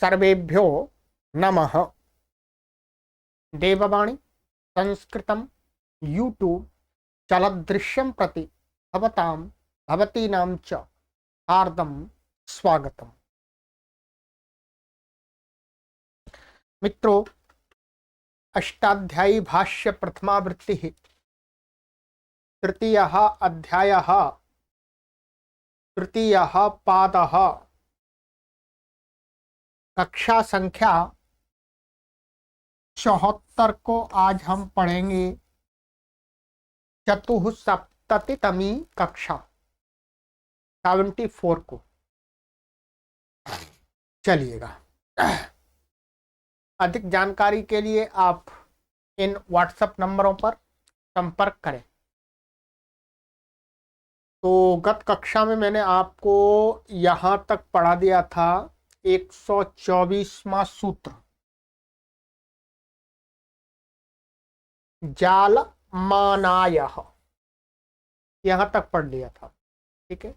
सर्वेभ्यो नमः। देववाणी संस्कृतम यूट्यूब चलदृश्यं प्रति भवतां भवतीनां च हार्दं स्वागतम्। मित्रों, अष्टाध्यायी भाष्य प्रथमावृत्ति तृतीयः अध्यायः तृतीयः पादः कक्षा संख्या 74 को आज हम पढ़ेंगे। चतुःसप्ततितमी कक्षा 74 को। चलिएगा, अधिक जानकारी के लिए आप इन व्हाट्सएप नंबरों पर संपर्क करें। तो गत कक्षा में मैंने आपको यहाँ तक पढ़ा दिया था 124वां सूत्र, जालमानायः, यहाँ तक पढ़ लिया था। ठीक है,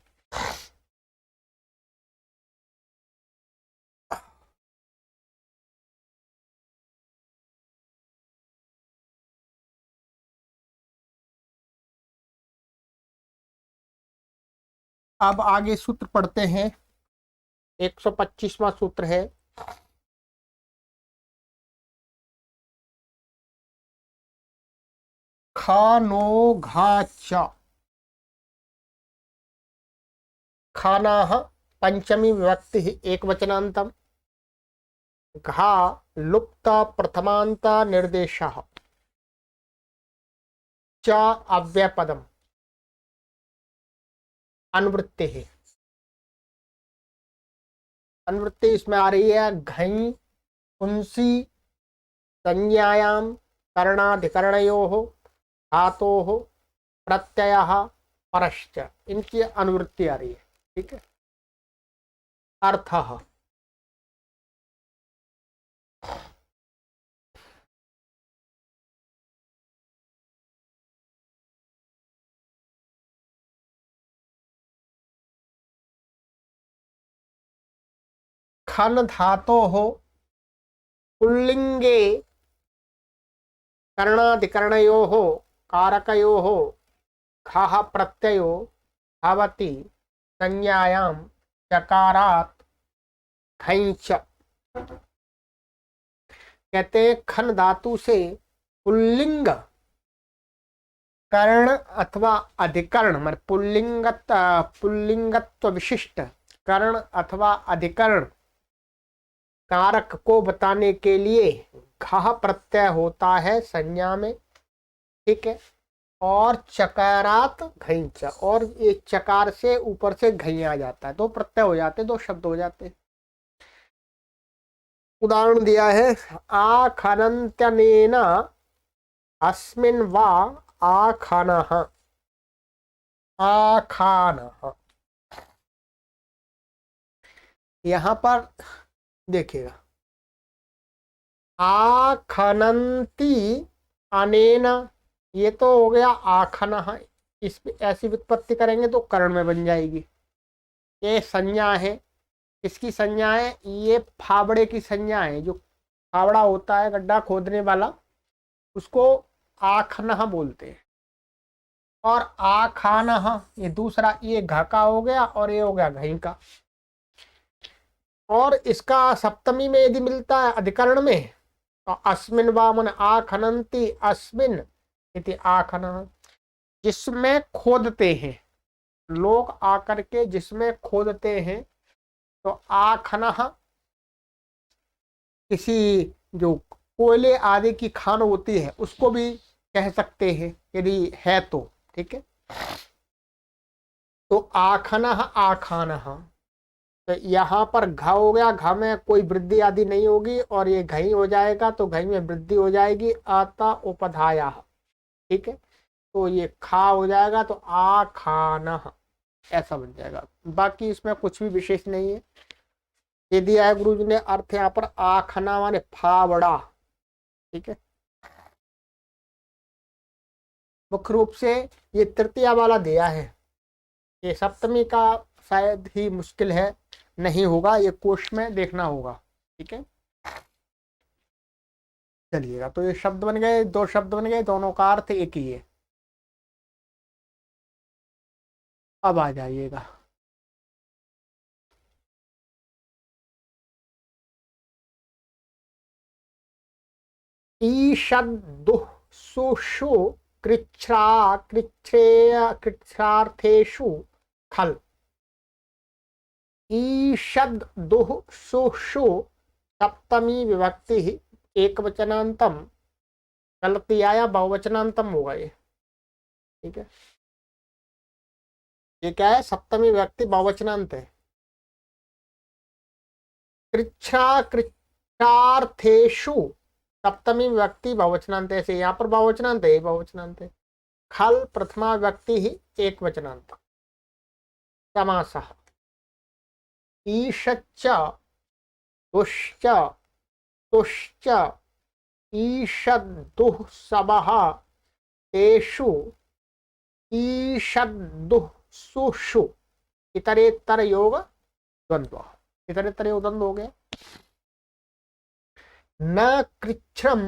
अब आगे सूत्र पढ़ते हैं। 125वां सूत्र है, खानो घाच। खानाः पंचमी विभक्ति एकवचनान्तम, घा लुप्त प्रथमान्त निर्देशः, च अव्ययपदम अनुवृत्ति है। अनुवृत्ति इसमें आ रही है घई पुंसी संज्ञायाम करणाधिकरणयोः धातोः प्रत्ययः परश्च, इनकी अनुवृत्ति आ रही है। ठीक है, अर्थः खन धातोः पुल्लिंगे करणाधिकरणयोः कारकयोः घः प्रत्ययो भवति संज्ञायां चकारात् घञ्च। कहते खन धातु से पुल्लिंग कर्ण अथवा अधिकरण, मतलब पुल्लिंगत्व विशिष्ट कर्ण अथवा अधिकरण कारक को बताने के लिए घः प्रत्यय होता है संज्ञा में। ठीक है, और चकारात घञ्च, और ये चकार से ऊपर से घई आ जाता है, दो प्रत्यय हो जाते, दो शब्द हो जाते। उदाहरण दिया है, आखनन्त्यनेन अस्मिन् वा आखानः, आखानः। यहाँ पर देखिएगा, आखनन्ति अनेन, ये तो हो गया आखनः। इस ऐसी व्युत्पत्ति करेंगे तो कर्ण में बन जाएगी। ये संज्ञा है, इसकी संज्ञा है, ये फावड़े की संज्ञा है। जो फावड़ा होता है गड्ढा खोदने वाला, उसको आखनः बोलते हैं। और आखानः ये दूसरा, ये घ का हो गया और ये हो गया घई का। और इसका सप्तमी में यदि मिलता है अधिकरण में, तो अस्मिन् वा मन आखनन्ति अस्मिन् इति आखनः, जिसमें खोदते हैं लोग आकर के, जिसमें खोदते हैं, तो आखनः किसी जो कोयले आदि की खान होती है उसको भी कह सकते हैं यदि है तो। ठीक है, तो आखनः आखानः। तो यहाँ पर घ हो गया, घ में कोई वृद्धि आदि नहीं होगी, और ये घई हो जाएगा तो घई में वृद्धि हो जाएगी, आता उपधाया। ठीक है, तो ये खा हो जाएगा तो आखानः, ऐसा बन जाएगा। बाकी इसमें कुछ भी विशेष नहीं है। ये दिया है गुरु जी ने अर्थ यहाँ पर, आखना माने फावड़ा। ठीक है, मुख्य रूप से ये तृतीया वाला दिया है, ये सप्तमी का शायद ही मुश्किल है, नहीं होगा, ये कोश में देखना होगा। ठीक है, चलिएगा। तो ये शब्द बन गए, दो शब्द बन गए, दोनों का अर्थ एक ही है। अब आ जाइएगा, ईषद्दुः सुषु कृच्छ्रा कृच्छ्रेय कृच्छ्रार्थेषु खल। ईषद्दुः सुषु सप्तमी विभक्ति एक वचनांतम, गलती आया, बहुवचनांतम होगा ये। ठीक है, ये क्या है, सप्तमी विभक्ति बहुवचनांत है। कृच्छ्रा कृच्छ्रार्थेषु सप्तमी विभक्ति बहुवचनांत है, ऐसे यहाँ पर बहुवचनांत है, बहुवचनांत है। खल प्रथमा विभक्ति ही एक वचनांत। समासः ईषच्च दुश्च तुश्च ईषद्दुः सबः तेषु ईषद्दुः सुषु इतरेतर योग द्वंद्व। इतरेतर योग द्वंद्व हो गया। न कृच्छ्रम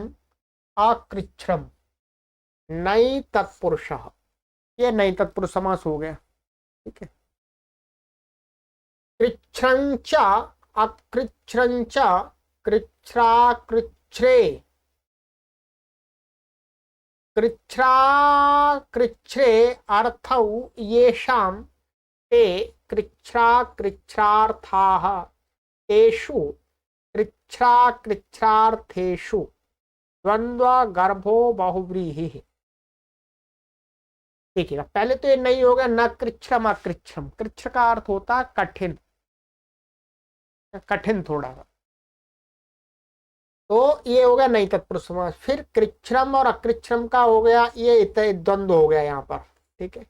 अकृच्छ्रम नई तत्पुरुष, ये नई तत्पुरुष समास हो गया। ठीक है, कृच्छ्रंच अकृच्छ्रंच कृच्छ्रा कृच्छ्रे कृच्छ्रा कृच्छ्रे अर्थौ येषां ते कृच्छ्रा कृच्छ्रार्थाः तेषु कृच्छ्रा कृच्छ्रार्थेषु द्वंद्व गर्भो बहुव्रीहि। देखिएगा, पहले तो ये नहीं होगा न कृच्छ्रम अकृच्छ्रम। कृच्छ का अर्थ होता है कठिन, कठिन थोड़ा सा, तो ये हो गया नहीं तत्पुरुष समास। फिर कृच्छ्रम और अकृच्छ्रम का हो गया ये द्वंद्व हो गया यहाँ पर। ठीक है,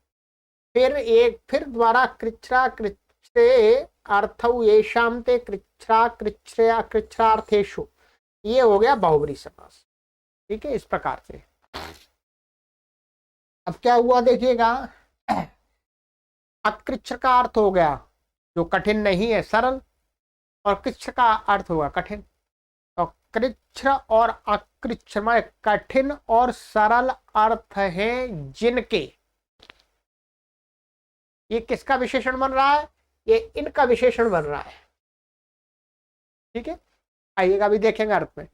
फिर एक फिर द्वारा कृच्छ्रा कृच्छ्रे अर्थौ येषां ते कृच्छ्रा कृच्छ्रे अकृच्छ्रार्थेषु, ये हो गया बहुब्री समास। ठीक है, इस प्रकार से। अब क्या हुआ देखिएगा, अकृच्छ का अर्थ हो गया जो कठिन नहीं है, सरल, और कृच्छ का अर्थ होगा कठिन। तो कृच्छ और अकृच्छ में कठिन और सरल अर्थ है जिनके, ये किसका विशेषण बन रहा है, ये इनका विशेषण बन रहा है। ठीक है, आइएगा अभी देखेंगे अर्थ में।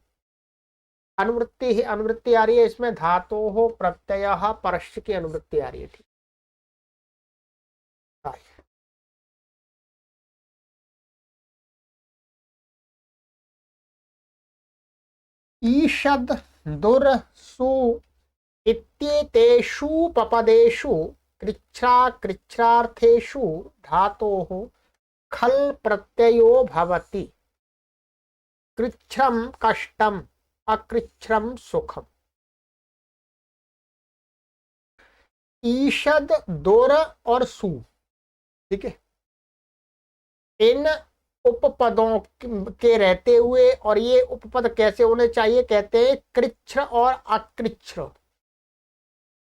अनुवृत्ति ही अनुवृत्ति आ रही है इसमें, धातु हो प्रत्यय परस्य की अनुवृत्ति आ रही है। ठीक, ईषद दुर सु इत्येतेषु पपदेषु कृच्छ्रा कृच्छ्रार्थेषु धातोः खल प्रत्ययो भवति। कृच्छ्रम कष्टम अकृच्छ्रम सुखम। ईषद दोर और सु, ठीक है, इन उपपदों के रहते हुए, और ये उपपद कैसे होने चाहिए, कहते हैं कृच्छ और अकृच्छ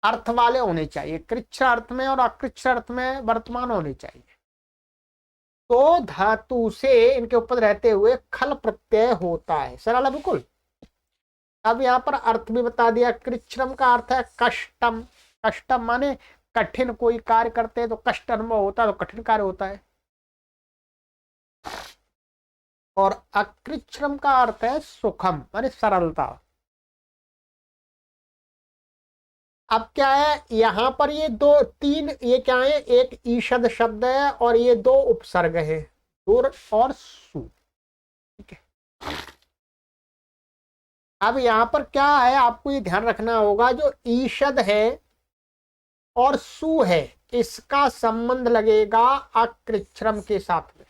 अर्थ वाले होने चाहिए। कृच्छ अर्थ में और अकृच्छ अर्थ में वर्तमान होने चाहिए। तो धातु से इनके उपपद रहते हुए खल प्रत्यय होता है, सरल है बिल्कुल। अब यहाँ पर अर्थ भी बता दिया। कृच्छ्रम का अर्थ है कष्टम। कष्टम माने कठिन कोई कार्य करते हैं तो कष्ट अनुभव होता है, तो कठिन कार्य होता है। और अकृच्छ्रम का अर्थ है सुखम माने सरलता। अब क्या है यहां पर, ये दो तीन, ये क्या है, एक ईषद शब्द है और ये दो उपसर्ग है, दुर और सु। ठीक है, अब यहां पर क्या है, आपको ये ध्यान रखना होगा, जो ईषद है और सु है, इसका संबंध लगेगा अकृच्छ्रम के साथ में।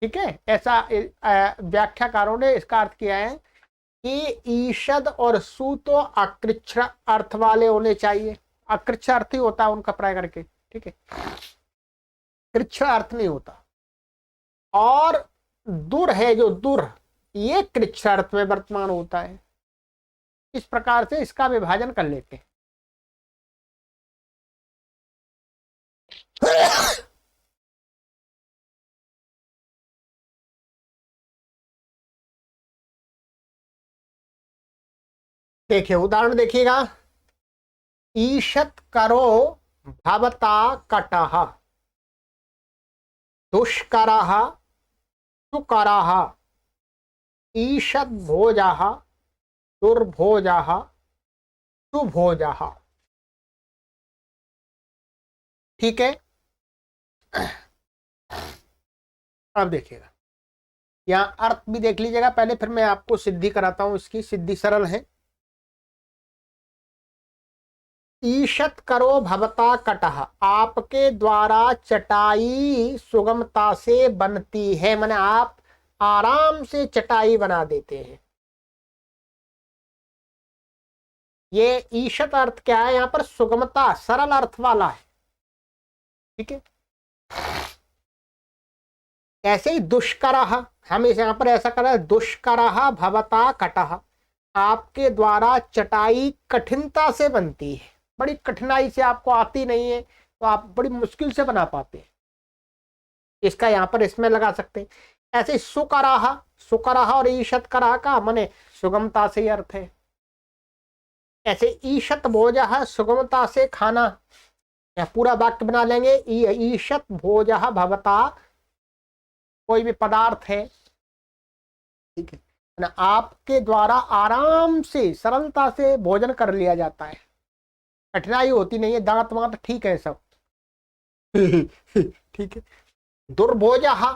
ठीक है, ऐसा व्याख्याकारों ने इसका अर्थ किया है कि ईषद और सु तो अकृच्छ अर्थ वाले होने चाहिए। अकृच्छ अर्थ ही होता है उनका प्राय करके। ठीक है, कृच्छ अर्थ नहीं होता। और दुर है जो दुर, ये कृच्छ अर्थ में वर्तमान होता है। इस प्रकार से इसका विभाजन कर लेते हैं। देखिए उदाहरण देखिएगा, ईशत करो भवता कटः, दुष्करः सुकरः, ईशत भोजः दुर्भोजः सुभोजः। ठीक है, अब देखिएगा यहाँ अर्थ भी देख लीजिएगा पहले, फिर मैं आपको सिद्धि कराता हूं। इसकी सिद्धि सरल है। ईशत करो भवता कटः, आपके द्वारा चटाई सुगमता से बनती है, माने आप आराम से चटाई बना देते हैं। ये ईशत अर्थ क्या है यहाँ पर? सुगमता, सरल अर्थ वाला है। ठीक है, ऐसे ही दुष्करः, हम इस यहाँ पर ऐसा कर रहे हैं, दुष्करः भवता कटः, आपके द्वारा चटाई कठिनता से बनती है, बड़ी कठिनाई से, आपको आती नहीं है तो आप बड़ी मुश्किल से बना पाते हैं। इसका यहाँ पर इसमें लगा सकते हैं। ऐसे सुकरः, सुकरः और ईशत करः का माने सुगमता से ही अर्थ है। ऐसे ईशत भोजः, सुगमता से खाना, या पूरा वाक्य बना लेंगे, ईशत भोजः भवता, कोई भी पदार्थ है, ठीक है ना, आपके द्वारा आराम से सरलता से भोजन कर लिया जाता है, कठिनाई होती नहीं है, दांत वांत ठीक है सब। ठीक है, दुर्भोजः,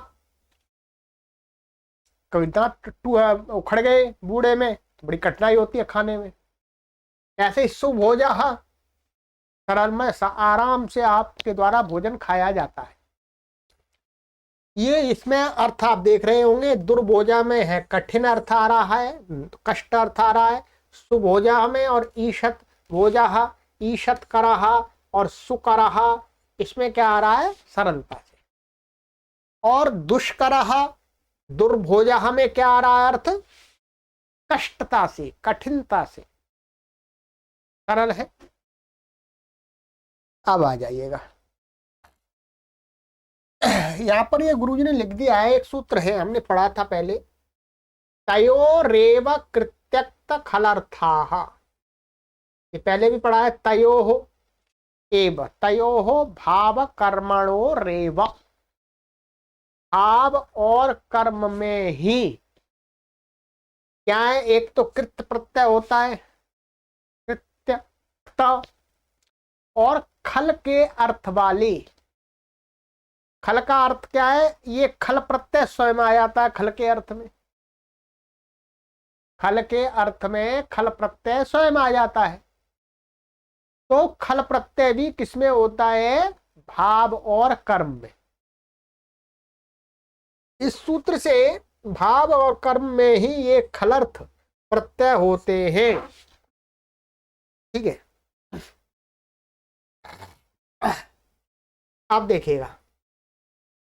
कभी दांत उखड़ गए बूढ़े में तो बड़ी कठिनाई होती है खाने में। ऐसे ही सुभोजः, सरल में आराम से आपके द्वारा भोजन खाया जाता है। ये इसमें अर्थ आप देख रहे होंगे, दुर्भोजा में है कठिन अर्थ आ रहा है, कष्ट अर्थ आ रहा है, सुभोजा में, और ईशत भोजा, ईशत करः और सुकरः, इसमें क्या आ रहा है? सरलता से। और दुष्करः, दुर्भोजा में क्या आ रहा है अर्थ? कष्टता से, कठिनता से, सरल है। अब आ जाइएगा, यहां पर ये गुरुजी ने लिख दिया है, एक सूत्र है, हमने पढ़ा था पहले, तयोरेव कृत्यक्त खलर्थाः, ये पहले भी पढ़ा है, तयोः एव, तयोः भाव कर्मणो रेव, भाव और कर्म में ही क्या है? एक तो कृत प्रत्यय होता है, कृत्य, और खल के अर्थ वाली, खल का अर्थ क्या है? ये खल प्रत्यय स्वयं आ जाता है खल के अर्थ में, खल के अर्थ में खल प्रत्यय स्वयं आ जाता है। तो खल प्रत्यय भी किसमें होता है? भाव और कर्म में। इस सूत्र से भाव और कर्म में ही ये खलर्थ प्रत्यय होते हैं। ठीक है, अब देखिएगा,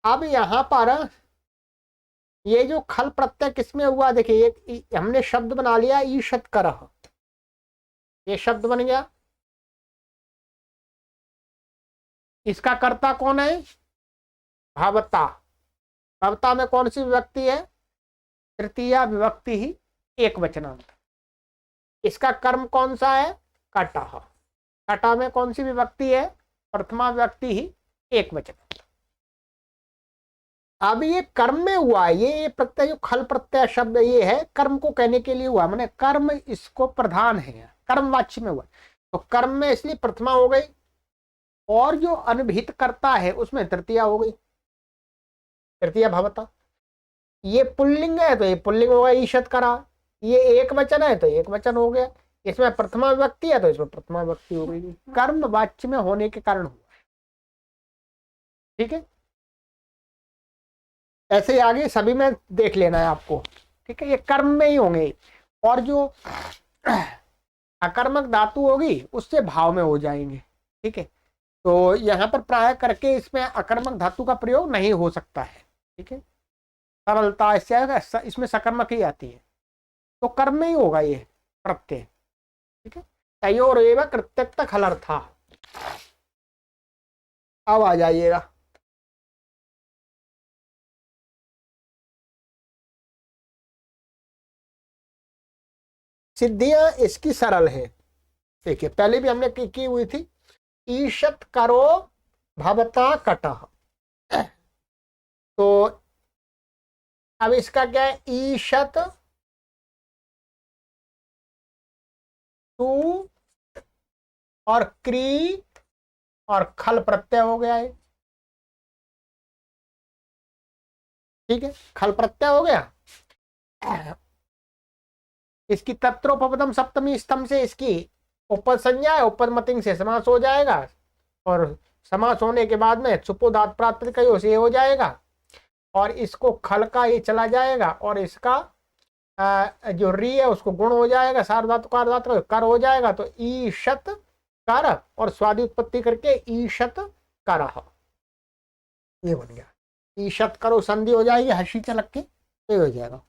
अब यहां पर ये जो खल प्रत्यय किसमें हुआ? देखिए, एक हमने शब्द बना लिया ईशत करः, ये शब्द बन गया, इसका कर्ता कौन है? भवता। भवता में कौन सी विभक्ति है? तृतीया विभक्ति ही एक वचनांत। इसका कर्म कौन सा है? कटः। कटा में कौन सी विभक्ति है? प्रथमा विभक्ति ही एक वचन। अब ये कर्म में हुआ, ये प्रत्यय जो खल प्रत्यय शब्द ये है कर्म को कहने के लिए हुआ, माने कर्म इसको प्रधान है, कर्म वाच्य में हुआ, तो कर्म में इसलिए प्रथमा हो गई, और जो अनभिहित करता है उसमें तृतीया हो गई, तृतीया भवता। ये पुल्लिंग है तो ये पुल्लिंग हो गया ईशत करा, ये एक वचन है तो एक वचन हो गया, इसमें प्रथमा विभक्ति है तो इसमें प्रथमा विभक्ति हो गई, कर्म वाच्य में होने के कारण हुआ। ठीक है, ऐसे ही आगे सभी में देख लेना है आपको। ठीक है, ये कर्म में ही होंगे, और जो अकर्मक धातु होगी उससे भाव में हो जाएंगे। ठीक है, तो यहाँ पर प्राय करके इसमें अकर्मक धातु का प्रयोग नहीं हो सकता है। ठीक है, सरलता इससे आएगा, इसमें सकर्मक ही आती है, तो कर्म में ही होगा ये प्रत्यय। ठीक है, तयोरेव कृत्यक्त खलर्था। अब आ जाइएगा, सिद्धियां इसकी सरल है। देखिए पहले भी हमने की हुई थी, ईशत करो भवता कटह। तो अब इसका क्या है, ईशत तू और क्री और खल प्रत्यय हो गया है। ठीक है, खल प्रत्यय हो गया। इसकी तत्रोपपदम सप्तमी स्तंभ से इसकी उपद संज्ञा है, उपद मतिंग से समास हो जाएगा, और समास होने के बाद में सुपोदात प्राप्त कयो से हो जाएगा, और इसको खल का ये चला जाएगा, और इसका जो री है उसको गुण हो जाएगा, सार्वधातु कार्धातु कर हो जाएगा, तो ईशत कर और स्वादि उत्पत्ति करके ईशत करह, ये बन गया। ईशत करो संधि हो जाएगी हसी चलक के, ये हो जाएगा।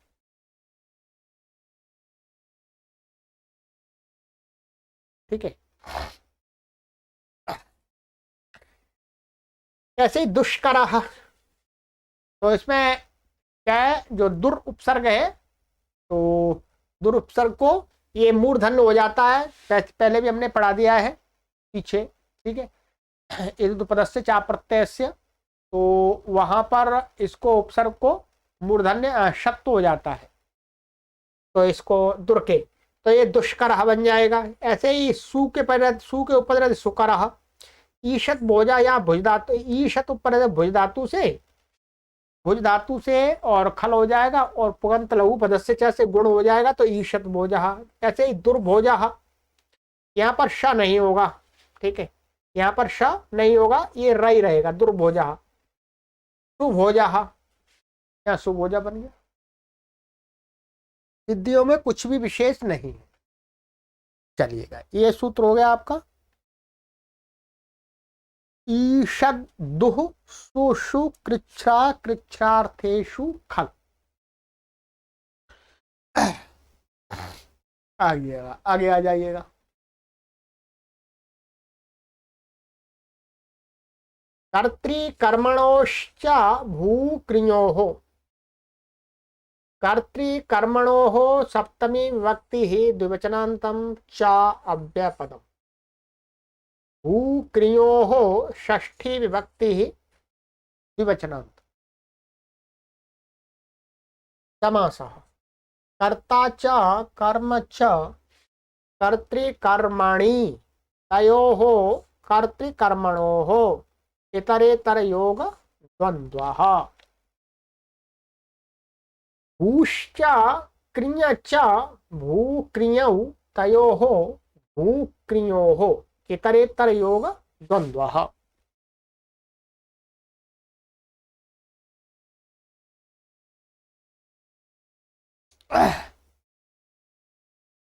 ठीक है, ऐसे ही दुष्करह, तो इसमें क्या है, जो दुर उपसर्ग है, तो दुर उपसर्ग को ये मूर्धन्य हो जाता है, पहले भी हमने पढ़ा दिया है पीछे। ठीक है, इस पदस्य चा प्रत्यय से, तो वहां पर इसको उपसर्ग को मूर्धन्य शब्द हो जाता है, तो इसको दुर्के, तो ये दुष्करह बन जाएगा। ऐसे ही सु के पहले, सु के ऊपर सुकरह, ईशत भोजा या भुज धातु, ईशत ऊपर भुज धातु से, भुज धातु से और खल हो जाएगा, और पुगंत लघु पदस्य च से गुण हो जाएगा, तो ईशत भोजहा। ऐसे ही दुर्भोजहा, यहाँ पर श नहीं होगा। ठीक है, यहाँ पर श नहीं होगा, ये रई रहेगा, दुर्भोजहा। सुभोजहा, यहाँ सुभोजा बन गया। सिद्धियों में कुछ भी विशेष नहीं है। चलिएगा, ये सूत्र हो गया आपका, ईषद दुह सुषु कृच्छा कृच्छार्थेषु खल। आगे आ जाइएगा। कर्तृकर्मणोश्च भूक्रियोः, कर्तृकर्मणोः सप्तमी विभक्ति द्विवचनान्तं च अव्ययपदम्, भूक्रियोः षष्ठी विभक्ति द्विवचनान्त, समासः कर्ता च कर्म च कर्तृकर्मणि तयोः कर्तृकर्मणोः इतरेतर योग द्वन्द्वः, भूश्च क्रिय च भूक्रियौ तयोः भूक्रियोः इतरेतर योग द्वन्द्वः।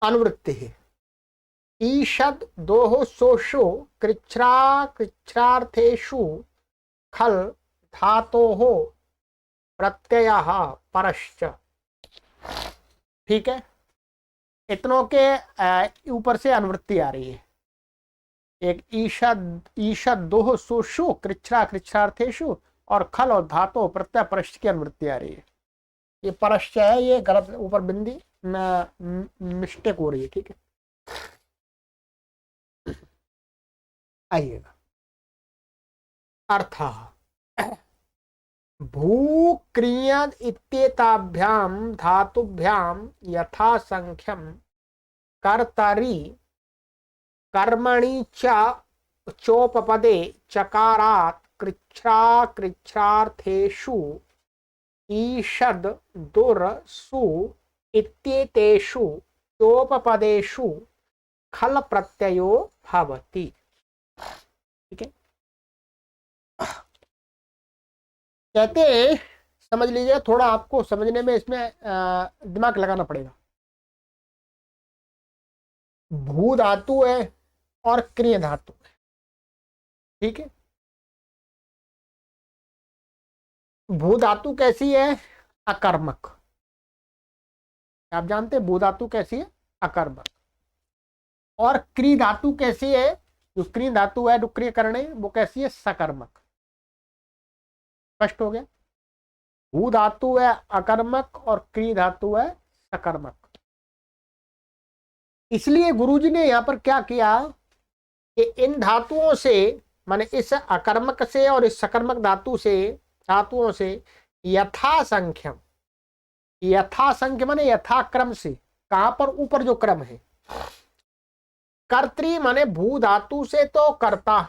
अनुवृत्ति है, ईषद दोह सोषु कृच्छ्रा कृच्छ्रार्थेषु खल धातोः प्रत्ययः परश्च। ठीक है, इतनों के ऊपर से अनुवृत्ति आ रही है। एक ईषद दोह सुषु कृच्छ्रा कृच्छ्रार्थेषु, और खल और धातु प्रत्यय परश्च की अनुवृत्ति आ रही है। ये परश्च है, ये गलत, ऊपर बिंदी मिस्टेक हो रही है। ठीक है, आइएगा। अर्थ, भूक्रियद इत्येताभ्यां धातुभ्यां यथा संख्यम कर्तरि कर्मणि च चोपपदे चकारात् कृच्छ्रा कृच्छ्रार्थेषु ईषद दुर सु इत्येतेषु चोपपदेषु खल प्रत्ययो भवति। ठीक है, कहते हैं, समझ लीजिए, थोड़ा आपको समझने में इसमें दिमाग लगाना पड़ेगा। भू धातु है और क्रिय धातु है। ठीक है, भू धातु कैसी है, अकर्मक। आप जानते हैं भू धातु कैसी है, अकर्मक। और क्री धातु कैसी है, जो क्री धातु है, डुक्रिय करण है, वो कैसी है, सकर्मक। स्पष्ट हो गया, भू धातु है अकर्मक और क्री धातु है सकर्मक। इसलिए गुरुजी ने यहाँ पर क्या किया कि इन धातुओं से, माने इस अकर्मक से और इस सकर्मक धातुओं से यथासंख्यम, यथासंख्य माने यथाक्रम से, कहां पर, ऊपर जो क्रम है, कर्त्री माने भू धातु से तो कर्ता,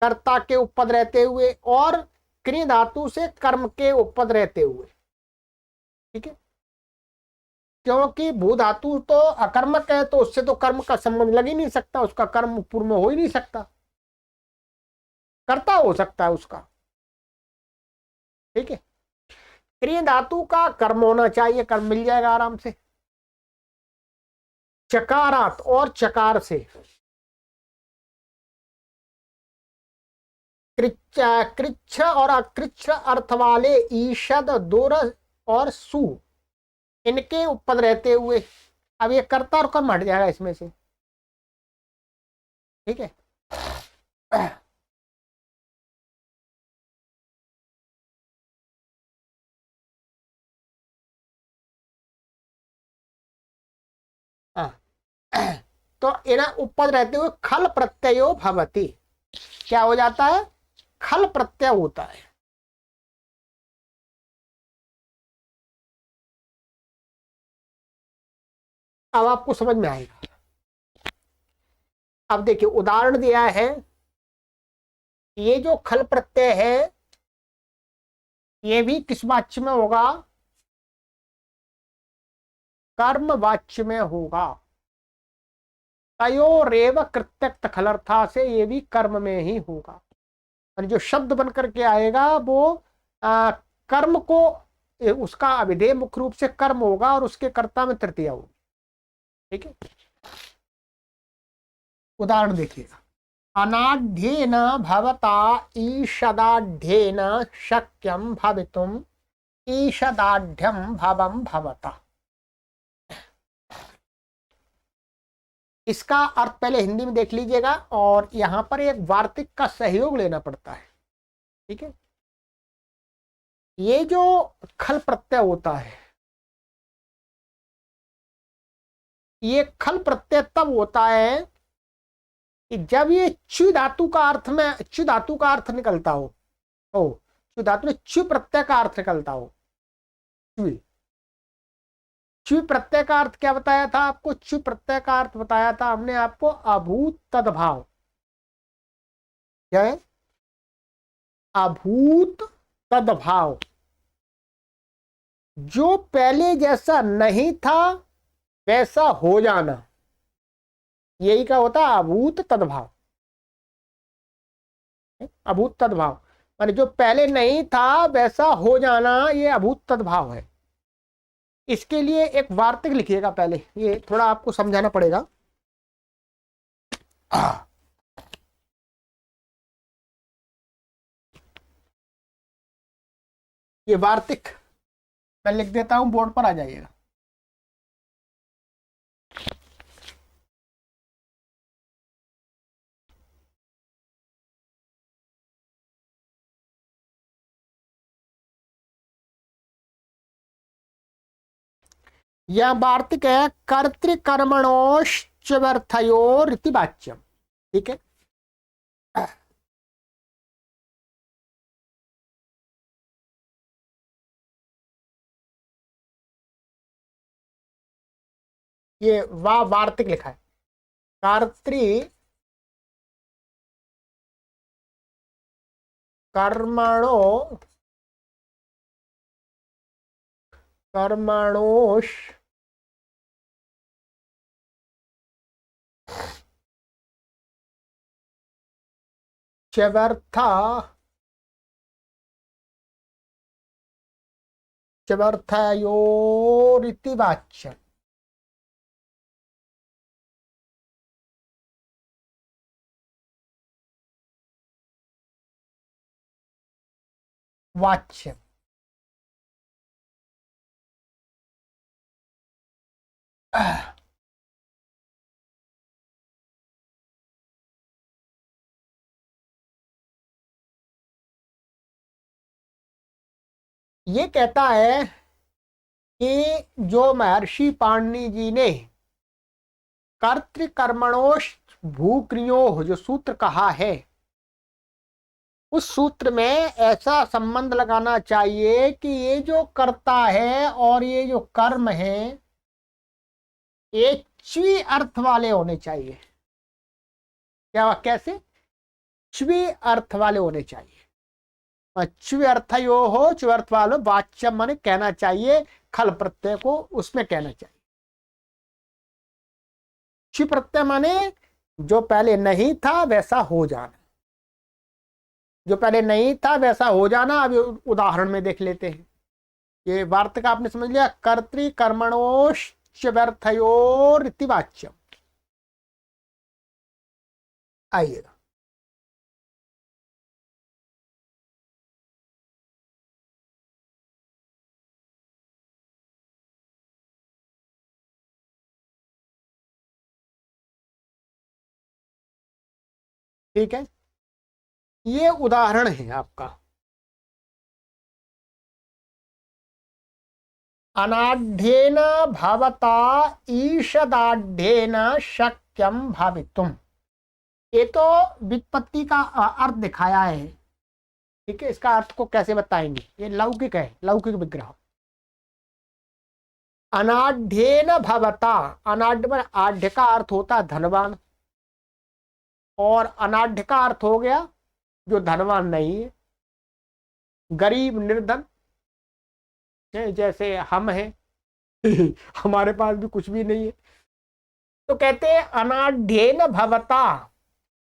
कर्ता के उपपद रहते हुए, और क्री धातु से कर्म के उपपद रहते हुए। ठीक है, क्योंकि भू धातु तो अकर्मक है, तो उससे तो कर्म का संबंध लग ही नहीं सकता, उसका कर्म पूर्व में हो ही नहीं सकता, कर्ता हो सकता है उसका। ठीक है, क्रिय धातु का कर्म होना चाहिए, कर्म मिल जाएगा आराम से। चकारात और चकार से, कृच्छ और अकृच्छ अर्थ वाले ईषद, दुर और सु, इनके उपपद रहते हुए, अब ये कर्ता और कर्म हट जाएगा इसमें से। ठीक है, तो इन उपपद रहते हुए खल प्रत्ययो भवति, क्या हो जाता है, खल प्रत्यय होता है। अब आपको समझ में आएगा। अब देखिए उदाहरण दिया है, ये जो खल प्रत्यय है ये भी किस वाच्य में होगा, कर्म वाच्य में होगा। तयोरेव कृत्यक्त खलर्था से ये भी कर्म में ही होगा, और जो शब्द बन करके आएगा वो कर्म को, उसका अविधेय मुख्य रूप से कर्म होगा और उसके कर्ता में तृतीया होगी। ठीक है, उदाहरण देखिएगा, अनाढ़ेन भवता ईषदाढ़ेन शक्यम भवितुम ईषदाढ़्यम भवम भवता। इसका अर्थ पहले हिंदी में देख लीजिएगा, और यहां पर एक वार्तिक का सहयोग लेना पड़ता है। ठीक है, ये जो खल प्रत्यय होता है, ये खल प्रत्यय तब होता है कि जब ये चु धातु का अर्थ में, चु धातु का अर्थ निकलता हो, चु धातु में चु प्रत्यय का अर्थ निकलता हो। चु, चु प्रत्यय का अर्थ क्या बताया था आपको, चु प्रत्यय का अर्थ बताया था हमने आपको, अभूत तद्भाव। क्या है, अभूत तद्भाव, जो पहले जैसा नहीं था वैसा हो जाना, यही क्या होता है, अभूत तद्भाव। अभूत तद्भाव माने जो पहले नहीं था वैसा हो जाना, ये अभूत तद्भाव है। इसके लिए एक वार्तिक लिखिएगा पहले, ये थोड़ा आपको समझाना पड़ेगा। ये वार्तिक मैं लिख देता हूं, बोर्ड पर आ जाइएगा। यह वार्तिक है, कर्तृकर्मणोश्चर्थयोरिति वाच्यम। ठीक है, ये वार्तिक लिखा है, कर्तृ कर्मणो कर्मणोश चवर्था चवर्थयोरिति वाच्यम। वाच्यम, ये कहता है कि जो महर्षि पाणिनि जी ने कर्तृकर्मणोश भूक्रियो जो सूत्र कहा है, उस सूत्र में ऐसा संबंध लगाना चाहिए कि ये जो कर्ता है और ये जो कर्म है ये च्वी अर्थ वाले होने चाहिए। क्या, कैसे? च्वी अर्थ वाले होने चाहिए। च्वी अर्थ यो हो, च्वी अर्थ वाले वाच्य माने कहना चाहिए, खल प्रत्यय को उसमें कहना चाहिए। च्वी प्रत्यय माने जो पहले नहीं था वैसा हो जाना, जो पहले नहीं था वैसा हो जाना। अब उदाहरण में देख लेते हैं। ये वार्ता का आपने समझ लिया, कर्तृकर्मणोश्च व्यर्थयोरिति वाच्यम। आइएगा, ठीक है, ये उदाहरण है आपका। अनाढ़ेन भवता ईषदाढ़ेन शक्यम भावितुम। ये तो व्युत्पत्ति का अर्थ दिखाया है, ठीक है। इसका अर्थ को कैसे बताएंगे? ये लौकिक है, लौकिक विग्रह। अनाढ़ेन भवता, अनाढ़ में आढ़ का अर्थ होता है धनवान, और अनाढ़ का अर्थ हो गया जो धनवान नहीं है, गरीब निर्धन, जैसे हम हैं हमारे पास भी कुछ भी नहीं है। तो कहते हैं अनाढ़ेन भवता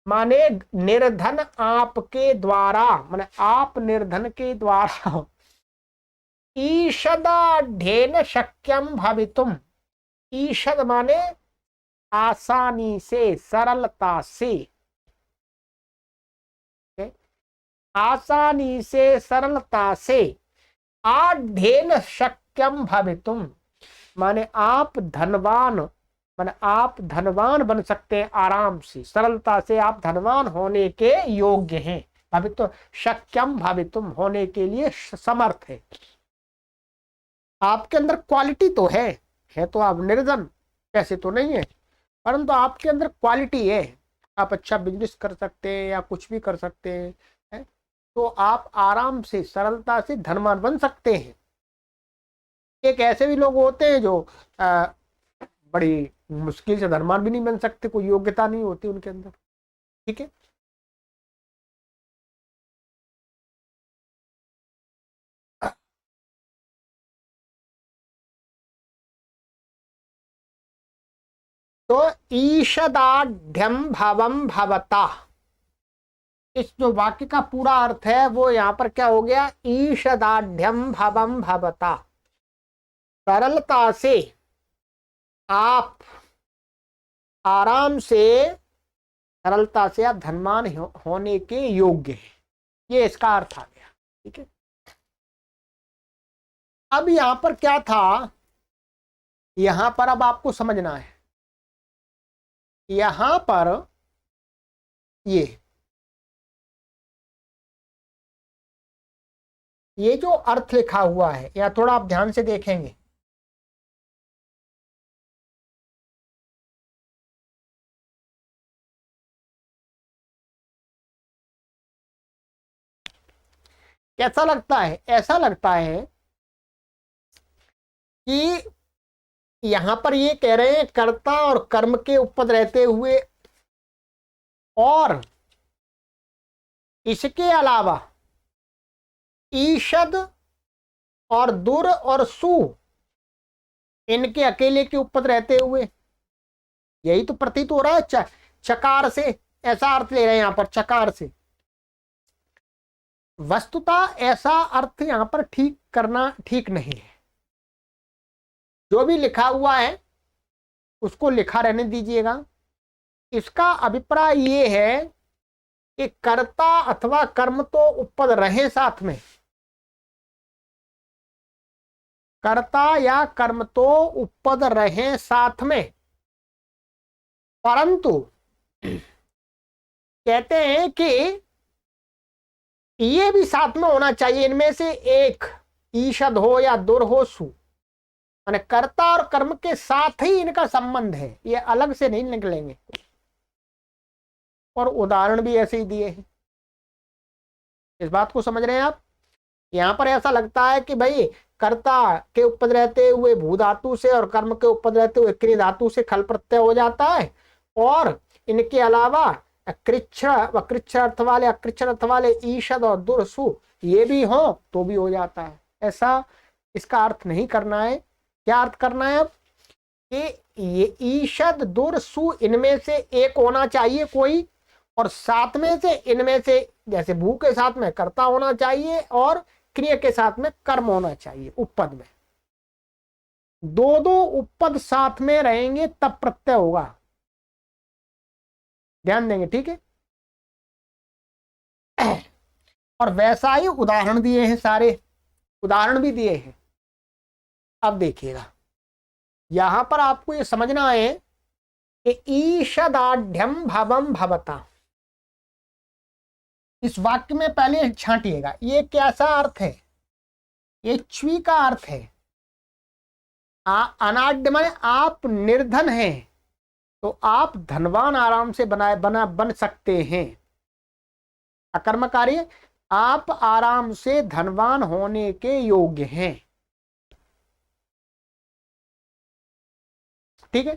माने निर्धन आपके द्वारा, माने आप निर्धन के द्वारा, ईषदाढ़ेन शक्यम भवितुम। ईषद माने आसानी से, सरलता से, आसानी से, सरलता से। आढ़ेन शक्यम भवितुम माने आप धनवान, माने आप धनवान बन सकते हैं आराम से, सरलता से आप धनवान होने के योग्य हैं। भवितुम, शक्यम भवितुम होने के लिए समर्थ है। आपके अंदर क्वालिटी तो है तो आप निर्धन, पैसे तो नहीं है, परंतु आपके अंदर क्वालिटी है। आप अच्छा बिजनेस कर सकते हैं या कुछ भी कर सकते हैं, है? तो आप आराम से, सरलता से धनवान बन सकते हैं। एक ऐसे भी लोग होते हैं जो बड़ी मुश्किल से धनवान भी नहीं बन सकते, कोई योग्यता नहीं होती उनके अंदर, ठीक है। तो ईषदाढ़्यम भवम भवता, इस जो वाक्य का पूरा अर्थ है वो यहां पर क्या हो गया? ईषदाढ़्यम भवम भवता, सरलता से आप, आराम से, सरलता से आप धनवान होने के योग्य हैं। ये इसका अर्थ आ गया, ठीक है। अब यहां पर क्या था, यहां पर अब आपको समझना है। यहां पर ये जो अर्थ लिखा हुआ है, या थोड़ा आप ध्यान से देखेंगे, कैसा लगता है? ऐसा लगता है कि यहां पर ये कह रहे हैं कर्ता और कर्म के उपपद रहते हुए, और इसके अलावा ईषद और दुर और सु इनके अकेले के उपपद रहते हुए, यही तो प्रतीत हो रहा है। चकार से, ऐसा अर्थ ले रहे हैं यहां पर, चकार से। वस्तुतः ऐसा अर्थ यहां पर ठीक करना ठीक नहीं है। जो भी लिखा हुआ है उसको लिखा रहने दीजिएगा। इसका अभिप्राय ये है कि कर्ता अथवा कर्म तो उपपद रहे साथ में, कर्ता या कर्म तो उपपद रहे साथ में, परंतु कहते हैं कि ये भी साथ में होना चाहिए। इनमें से एक ईषद हो या दुर हो, सु, माने कर्ता और कर्म के साथ ही इनका संबंध है, ये अलग से नहीं निकलेंगे। और उदाहरण भी ऐसे ही दिए हैं। इस बात को समझ रहे हैं आप? यहां पर ऐसा लगता है कि भाई कर्ता के उपपद रहते हुए भू धातु से और कर्म के उपपद रहते हुए क्रिय धातु से खल प्रत्यय हो जाता है, और इनके अलावा कृच्छ व कृच्छ अर्थ वाले अकृच्छ अर्थ वाले ईषद और दुर्सु ये भी हो तो भी हो जाता है। ऐसा इसका अर्थ नहीं करना है। क्या अर्थ करना है अब कि ये ईषद दुर्सु इनमें से एक होना चाहिए कोई, और साथ में से इनमें से जैसे भू के साथ में कर्ता होना चाहिए और क्रिया के साथ में कर्म होना चाहिए उपपद में। दो दो उपपद साथ में रहेंगे तब प्रत्यय होगा, ध्यान देंगे, ठीक है। और वैसा ही उदाहरण दिए हैं, सारे उदाहरण भी दिए हैं। अब देखिएगा यहां पर आपको ये समझना है कि ईषदाढ्यम भवम भवता, इस वाक्य में पहले छांटिएगा ये कैसा अर्थ है। ये च्वी का अर्थ है अनाढ्य माने आप निर्धन हैं तो आप धनवान आराम से बन सकते हैं। अकर्म कार्य आप आराम से धनवान होने के योग्य हैं, ठीक है।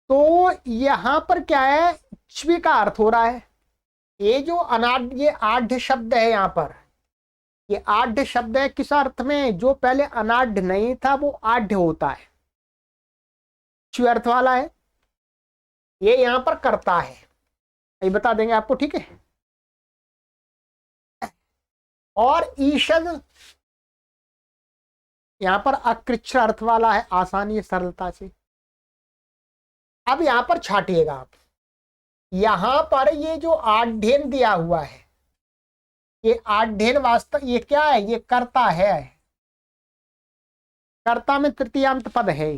तो यहां पर क्या है, च्वी का अर्थ हो रहा है। ये जो अनाढ़ ये आढ़ शब्द है, यहां पर ये आढ़ शब्द है किस अर्थ में, जो पहले अनाढ़ नहीं था वो आढ़ होता है, च्वी अर्थ वाला है। ये यहां पर करता है, ये बता देंगे आपको, ठीक है। और ईषद यहां पर अकृच्छ अर्थ वाला है, आसानी सरलता से। अब यहां पर छाटिएगा आप, यहां पर ये जो आढ़ेन दिया हुआ है, ये आढ़ेन वास्तव ये क्या है, ये कर्ता है। कर्ता में तृतीयांत पद है।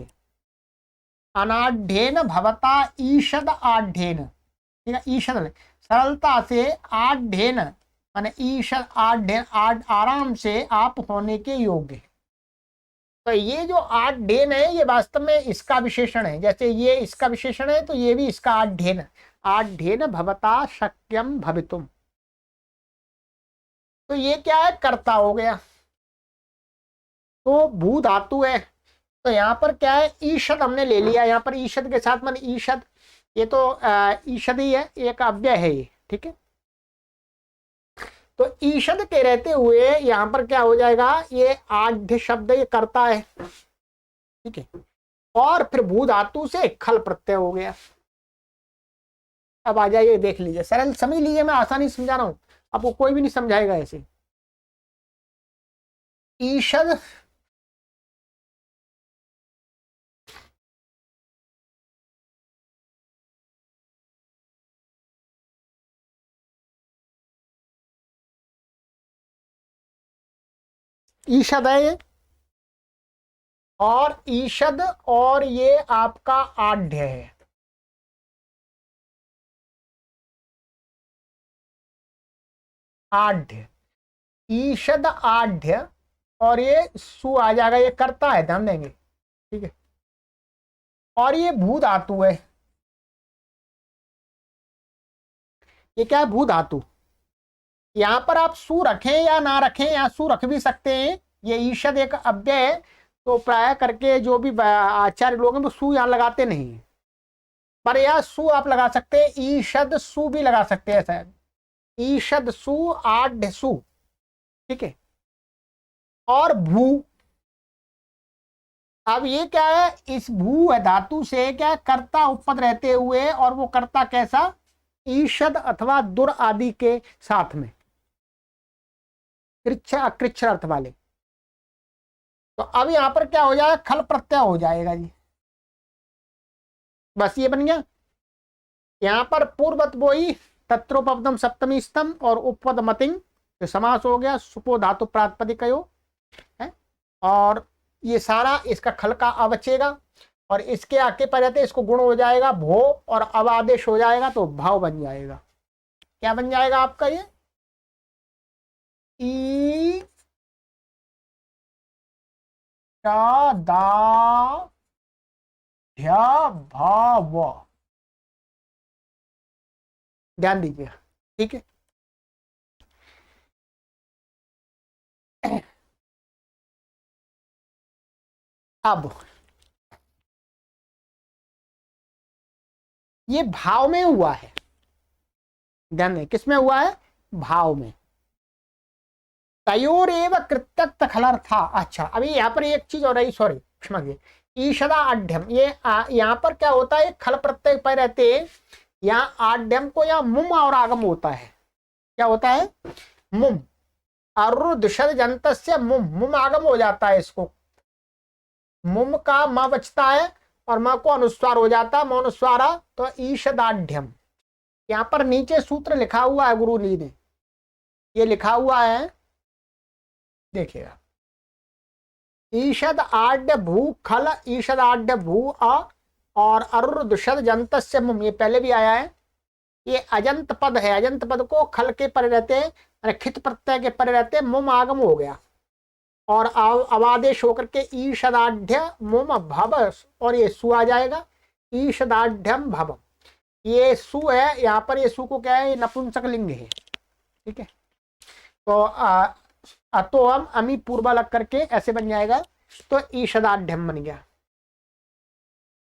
अनाढ़ेन भवता ईषद आढ़ेन, ठीक है। ईषद सरलता से, आढ़ेन माने ईषद आढ़ेन आराम से आप होने के योग्य। तो ये जो आढ़ेन है ये वास्तव में इसका विशेषण है, जैसे ये इसका विशेषण है तो ये भी इसका आढ़ेन। आढ़ेन भवता शक्यम भवितुम, तो ये क्या है, कर्ता हो गया। तो भू धातु है, तो यहाँ पर क्या है, ईषद हमने ले लिया। यहाँ पर ईषद के साथ मान ईषद, ये तो ईषद ही है, एक अव्यय है ये, ठीक है। तो ईषद के रहते हुए यहां पर क्या हो जाएगा, ये आढ़ शब्द ये करता है, ठीक है। और फिर भू धातु से खल प्रत्यय हो गया। अब आ जाइए देख लीजिए, सरल समझ लीजिए, मैं आसानी समझा रहा हूं, आपको कोई भी नहीं समझाएगा ऐसे। ईषद ईषद है ये, और ईषद और ये आपका आढ़ है। आढ़, ईषद आढ़, और ये सु आ जाएगा, ये करता है, ध्यान देंगे, ठीक है। और ये भू धातु है, ये क्या है, भू धातु। यहां पर आप सु रखें या ना रखें, या सु रख भी सकते हैं, ये ईषद एक अव्यय है, तो प्राय करके जो भी आचार्य लोग हैं वो सु यहां लगाते नहीं, पर यह सु आप लगा सकते हैं, ईषद सु भी लगा सकते हैं शायद, ईषद सु आढ़ सु, ठीक है। और भू, अब ये क्या है, इस भू धातु से क्या है, कर्ता उपपद रहते हुए, और वो कर्ता कैसा, ईषद अथवा दुर आदि के साथ में, कृच्छ अकृच्छ अर्थ वाले। तो अब यहां पर क्या हो जाएगा, खल प्रत्यय हो जाएगा जी, बस ये बन गया। यहां पर पूर्वत बोई तत्रोपदम सप्तमी स्तंभ और उपपद मतिंग, तो समास हो गया, सुपो धातु प्रातिपदिकयो है। और ये सारा इसका खल का अवचेगा, और इसके आके पर रहते इसको गुण हो जाएगा भो, और अब आदेश हो जाएगा तो भाव बन जाएगा। क्या बन जाएगा आपका, ये ई भाव, ध्यान दीजिए, ठीक है। अब ये भाव में हुआ है, ध्यान दें, किसमें हुआ है, भाव में। तयोर एवं कृत्यक्त खलर था। अच्छा, अभी यहाँ पर एक चीज और रही, सॉरी क्षमा, ईशदा आढ्यम, ये यहाँ पर क्या होता है, खल प्रत्यय पर रहते हैं, यहाँ आढ्यम को यहाँ मुम और आगम होता है। क्या होता है, मुम, अरुदिशद जंतस्य मुम, मुम आगम हो जाता है, इसको मुम का म बचता है और म को अनुस्वार हो जाता है, मौनुस्वारा, तो ईशदाढ़। यहाँ पर नीचे सूत्र लिखा हुआ है गुरु जी ने, ये लिखा हुआ है, देखिएगा, ईशद आड्य भू खल, ईशद आड्य भू अ और अरुदुषद जंतस्य मुम, ये पहले भी आया है। ये अजंत पद है, अजंत पद को खल के परे रहते हैं, खित प्रत्यय के परे रहते हैं, मुम आगम हो गया और अवादेश होकर के ईशदाढ़ मुम भव, और ये सु आ जाएगा, ईशदाढ़ भव। ये सु है, यहाँ पर ये सु को क्या है, ये नपुंसक लिंग है, ठीक है। तो हम अमी पूर्वा लग करके ऐसे बन जाएगा, तो ईशदाढ़ बन गया।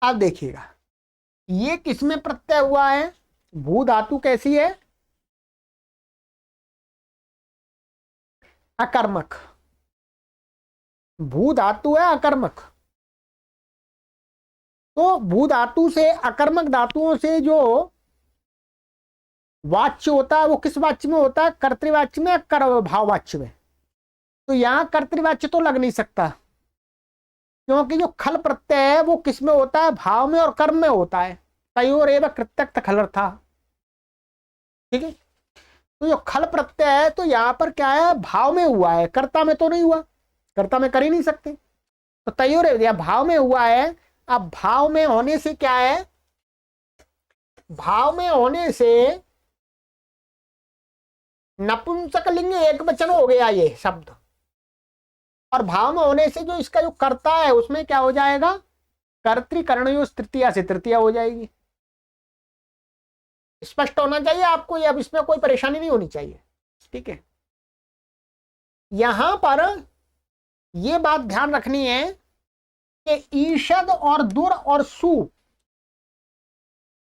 अब देखिएगा, ये किसमें प्रत्यय हुआ है, भू धातु कैसी है, अकर्मक, भू धातु है अकर्मक। तो भू धातु से, अकर्मक धातुओं से जो वाच्य होता है वो किस वाच्य में होता है, कर्तृवाच्य में, भाववाच्य में। तो यहां कर्तृवाच्य तो लग नहीं सकता, क्योंकि जो खल प्रत्यय है वो किस में होता है, भाव में और कर्म में होता है। तयोर एवं कृत्यक्त खलर था, ठीक है। तो जो खल प्रत्यय है, तो यहां पर क्या है, भाव में हुआ है, कर्ता में तो नहीं हुआ, कर्ता में कर ही नहीं सकते। तो तयोर एवं भाव में हुआ है। अब भाव में होने से क्या है, भाव में होने से नपुंसक लिंग एक वचन हो गया ये शब्द, और भाव में होने से जो इसका जो कर्ता है उसमें क्या हो जाएगा, कर्तृकर्णयोः तृतीया से तृतीया हो जाएगी। स्पष्ट होना चाहिए आपको ये, अब इसमें कोई परेशानी नहीं होनी चाहिए, ठीक है। यहां पर यह बात ध्यान रखनी है कि ईषद और दुर और सु,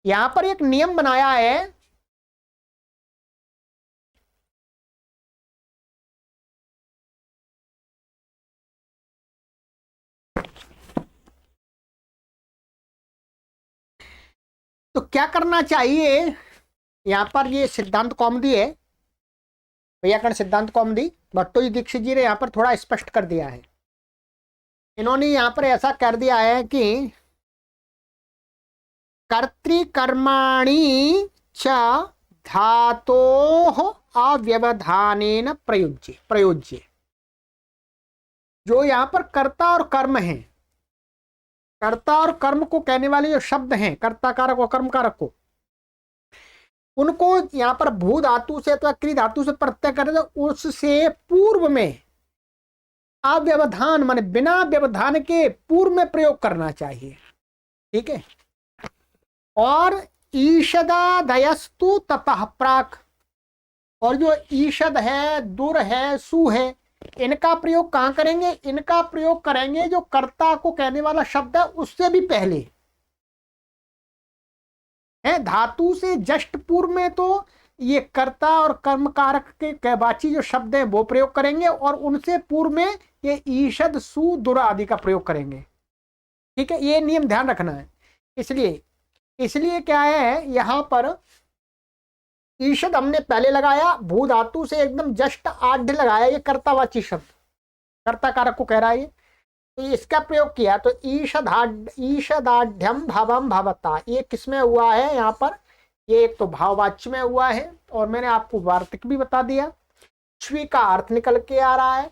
यहां पर एक नियम बनाया है, तो क्या करना चाहिए, यहां पर ये सिद्धांत कौमुदी है, व्याकरण सिद्धांत कौमुदी, भट्टोजी दीक्षित जी ने यहां पर थोड़ा स्पष्ट कर दिया है। इन्होंने यहां पर ऐसा कर दिया है कि कर्तृकर्माणि च धातोः अव्यवधानेन प्रयोज्य। जो यहां पर कर्ता और कर्म है, कर्ता और कर्म को कहने वाले जो शब्द हैं, कर्ता कारक और कर्म कारक को, उनको यहां पर भू धातु से अथवा क्री धातु से प्रत्यय करें, तो उससे पूर्व में अव्यवधान माने बिना व्यवधान के पूर्व में प्रयोग करना चाहिए, ठीक है। और ईषदादयस्तु ततः प्राक, और जो ईषद है, दुर है, सु है, इनका प्रयोग कहां करेंगे, इनका प्रयोग करेंगे जो कर्ता को कहने वाला शब्द है उससे भी पहले है, धातु से जस्ट पूर्व में तो ये कर्ता और कर्म कारक के वाची जो शब्द है वो प्रयोग करेंगे, और उनसे पूर्व में ये ईषद सु दुर आदि का प्रयोग करेंगे, ठीक है। ये नियम ध्यान रखना है। इसलिए क्या है, यहां पर ईषद हमने पहले लगाया, भू धातु से एकदम जस्ट आढ़ लगाया, ये कर्तावाची शब्द, कर्ता कारक को कह रहा है, तो इसका प्रयोग किया, तो ईषदाढ़ भवम भवता, ये किसमें हुआ है, यहाँ पर ये एक तो भाववाच्य में हुआ है, और मैंने आपको वार्तिक भी बता दिया। श्वी का अर्थ निकल के आ रहा है,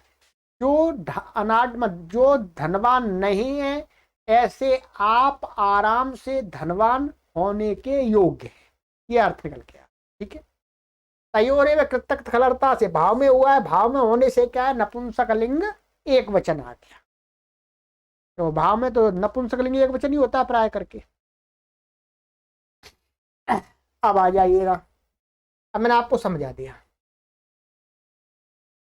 जो धनवान नहीं है, ऐसे आप आराम से धनवान होने के योग्य है, ये अर्थ निकल के आ, ठीक है। तयोर एवं कृत्यक्त खलरता से भाव में हुआ है, भाव में होने से क्या है, नपुंसक लिंग एक वचन आ गया। तो भाव में तो नपुंसकलिंगी एक वचन ही होता है प्राय करके। अब आ जाइएगा, अब मैंने आपको समझा दिया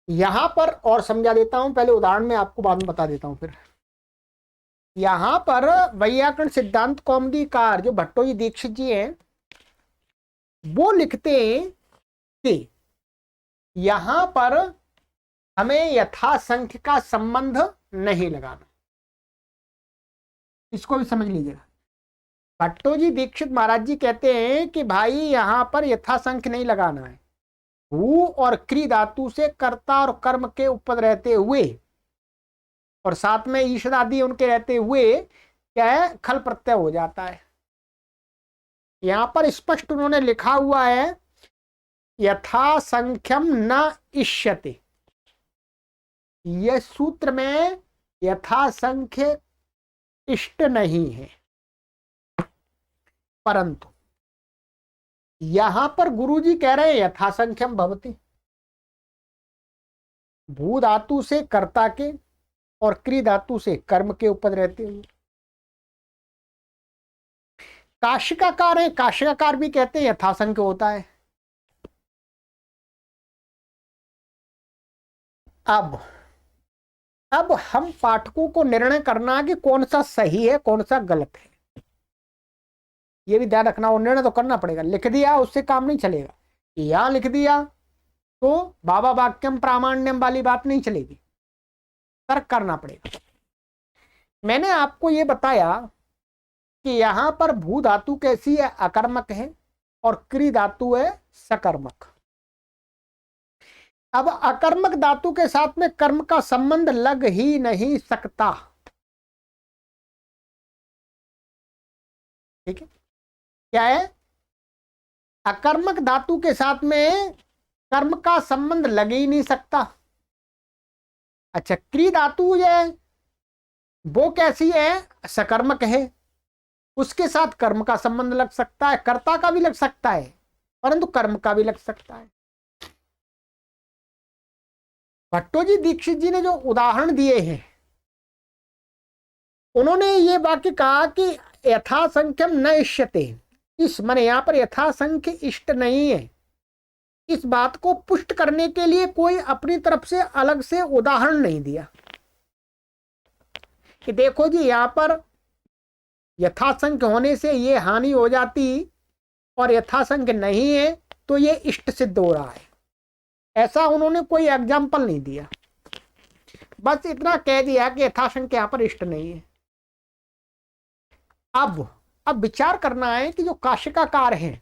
यहां पर, और समझा देता हूं, पहले उदाहरण में आपको बाद में बता देता हूं। फिर यहां पर वैयाकरण सिद्धांत कौमुदीकार जो भट्टोजी दीक्षित जी हैं, वो लिखते हैं कि यहां पर हमें यथासंख्य का संबंध नहीं लगाना। इसको भी समझ लीजिएगा। भट्टोजी दीक्षित महाराज जी कहते हैं कि भाई यहां पर यथासंख्य नहीं लगाना है। भू और क्री धातु से कर्ता और कर्म के उपद रहते हुए और साथ में ईश्वर आदि उनके रहते हुए क्या है, खल प्रत्यय हो जाता है। यहां पर स्पष्ट उन्होंने लिखा हुआ है यथासंख्यम न इष्यते। यह सूत्र में यथासंख्य इष्ट नहीं है, परंतु यहां पर गुरुजी कह रहे हैं यथासंख्यम भवति। भू धातु से कर्ता के और क्री धातु से कर्म के ऊपर रहते हुए। काशिकाकार है, काशिकाकार भी कहते हैं यथासंख्य होता है। अब हम पाठकों को निर्णय करना है कि कौन सा सही है कौन सा गलत है, ये भी ध्यान रखना। और निर्णय तो करना पड़ेगा, लिख दिया उससे काम नहीं चलेगा। यहां लिख दिया तो बाबा वाक्यम प्रामाण्यम वाली बात नहीं चलेगी, तर्क करना पड़ेगा। मैंने आपको ये बताया कि यहां पर भू धातु कैसी है, अकर्मक है, और क्री धातु है सकर्मक। अब अकर्मक धातु के साथ में कर्म का संबंध लग ही नहीं सकता, ठीक है। क्या है, अकर्मक धातु के साथ में कर्म का संबंध लग ही नहीं सकता। अच्छा, क्री धातु है वो कैसी है, सकर्मक है, उसके साथ कर्म का संबंध लग सकता है, कर्ता का भी लग सकता है परंतु कर्म का भी लग सकता है। भट्टोजी दीक्षित जी ने जो उदाहरण दिए हैं, उन्होंने ये वाक्य कहा कि यथासंख्यम न इष्यते। इस माने यहां पर यथासंख्य इष्ट नहीं है। इस बात को पुष्ट करने के लिए कोई अपनी तरफ से अलग से उदाहरण नहीं दिया कि देखो जी यहां पर यथासंख्य होने से ये हानि हो जाती और यथासंख्य नहीं है तो ये इष्ट सिद्ध हो रहा है, ऐसा उन्होंने कोई एग्जाम्पल नहीं दिया। बस इतना कह दिया कि यथासंख्य यहां पर इष्ट नहीं है। अब विचार करना है कि जो काशिकाकार हैं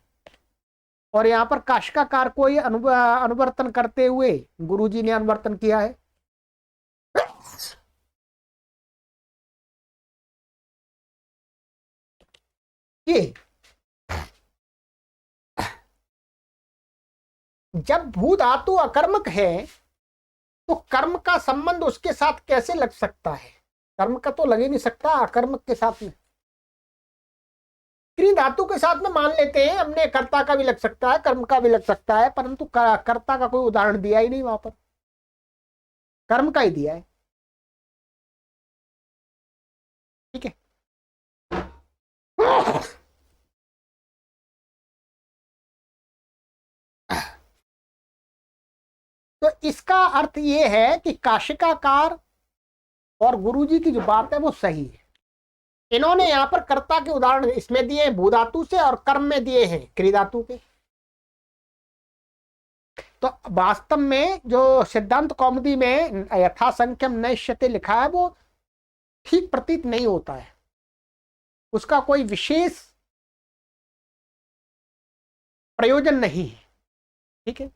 और यहां पर काशिकाकार को ही अनुवर्तन करते हुए गुरुजी ने अनुवर्तन किया है। कि जब भू धातु अकर्मक है तो कर्म का संबंध उसके साथ कैसे लग सकता है, कर्म का तो लग ही नहीं सकता अकर्मक के साथ में। क्री धातु के साथ में मान लेते हैं हमने, कर्ता का भी लग सकता है कर्म का भी लग सकता है, परंतु कर्ता का कोई उदाहरण दिया ही नहीं, वहां पर कर्म का ही दिया है, ठीक है। तो इसका अर्थ ये है कि काशिकाकार और गुरुजी की जो बात है वो सही है। इन्होंने यहां पर कर्ता के उदाहरण इसमें दिए हैं भू धातु से और कर्म में दिए हैं क्री धातु के। तो वास्तव में जो सिद्धांत कौमुदी में यथासंख्यम नश्यते लिखा है वो ठीक प्रतीत नहीं होता है, उसका कोई विशेष प्रयोजन नहीं है, ठीक है।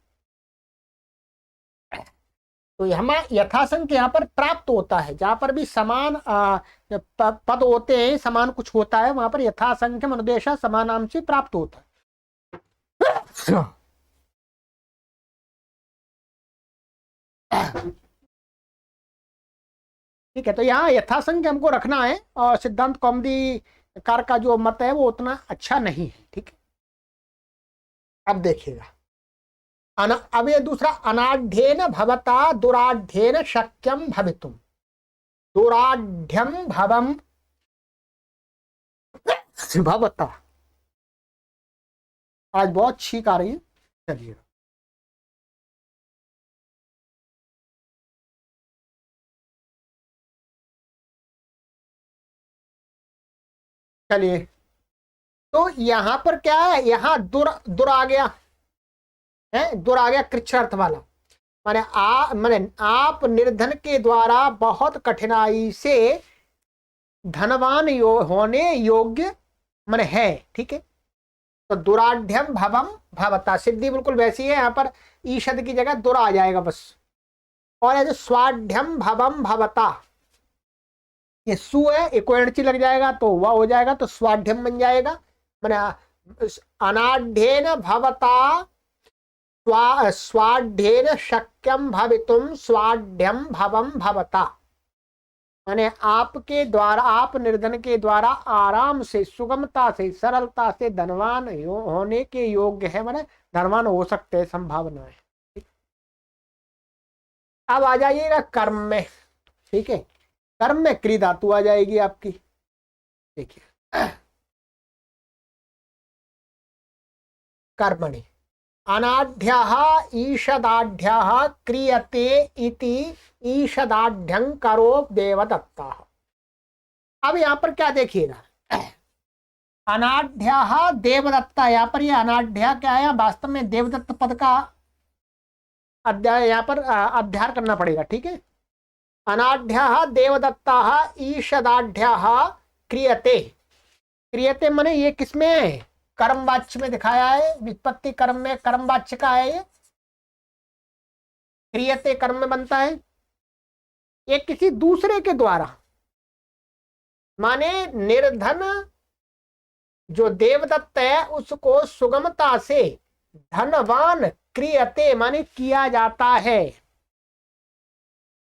तो हमें यथासंख्य यहाँ पर प्राप्त होता है, जहां पर भी समान पद होते हैं, समान कुछ होता है, वहां पर यथासंख्यम अनुदेशा समानांश से प्राप्त होता है। ठीक है, तो यहाँ यथासंख्य हमको रखना है और सिद्धांत कौमुदी कार का जो मत है वो उतना अच्छा नहीं है, ठीक है। अब देखिएगा अब ये दूसरा, अनाढ़ेन भवता दुराढ़ेन शक्यम भवितुम। दुराढ्यम भवम भवता। आज बहुत छींक आ रही है, चलिए। चलिए, तो यहां पर क्या है, यहां दुर दुर आ गया है, दुर आ गया कृच्छ्रार्थ वाला। माने आप निर्धन के द्वारा बहुत कठिनाई से धनवान होने योग्य माने है, ठीक है। तो दुराढ्यम भवम भवता, सिद्धि बिल्कुल वैसी है, यहां पर ईषद की जगह दुर आ जाएगा बस। और ऐसे स्वाढ्यम भवम भवता, ये सु है, इक्वेंची लग जाएगा तो वह हो जाएगा, तो स्वाढ्यम बन जाएगा। माने अनाढ्येन भवता स्वाढ्येन शक्यम भवितुम स्वाढ्यम भवम भवता। माने आपके द्वारा, आप निर्धन के द्वारा आराम से, सुगमता से, सरलता से धनवान होने के योग्य है, माने धनवान हो सकते हैं, संभावना है। अब आ जाइएगा कर्म में, ठीक है। कर्म में क्री धातु आ जाएगी आपकी, देखिए। कर्मणि अनाढ्यः ईषदाढ्यः क्रियते इति ईषदाढ्यं करो देवदत्ता। अब यहां पर क्या देखिएगा, अनाढ्यः देवदत्ता, यहां पर ये अनाढ्य क्या है, वास्तव में देवदत्त पद का अध्याय यहां पर अध्याय करना पड़ेगा, ठीक है। अनाढ्यः देवदत्ताः ईषदाढ्यः क्रियते, क्रियते माने ये किसमें है, कर्मवाच्य में दिखाया है, व्युत्पत्ति कर्म में कर्मवाच्य का है, ये क्रियते कर्म में बनता है। ये किसी दूसरे के द्वारा, माने निर्धन जो देवदत्त है उसको सुगमता से धनवान क्रियते माने किया जाता है,